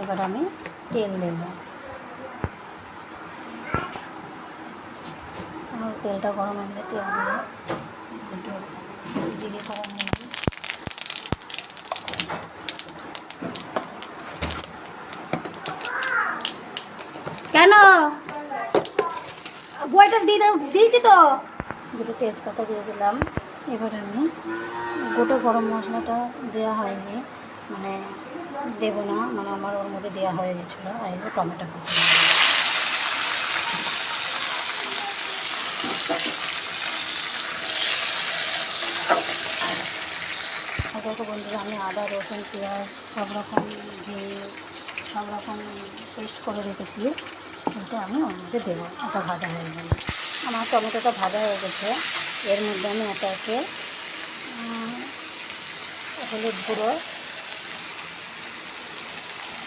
এবার আমি তেল দেব। তেলটা গরম হলে তেল দিয়ে দুটো জিরে ফোড়ন দিলাম। কেন বইটা দিয়েছি তো। দুটো তেজপাতা দিয়ে দিলাম। এবার আমি গোটা গরম মশলাটা দেওয়া হয়নি, মানে দেবো না, মানে আমার ওর মধ্যে দেওয়া হয়ে গেছিলো। এই যে টমেটো কুচি, দেখো বন্ধুরা, আমি আদা রসুন পেঁয়াজ সব রকম পেস্ট করে রেখেছি, কিন্তু আমি ওর মধ্যে দেবো। এটা ভাজা হয়ে গেল, আমার টমেটোটা ভাজা হয়ে গেছে। এর মধ্যে আমি একে হলুদ গুঁড়ো,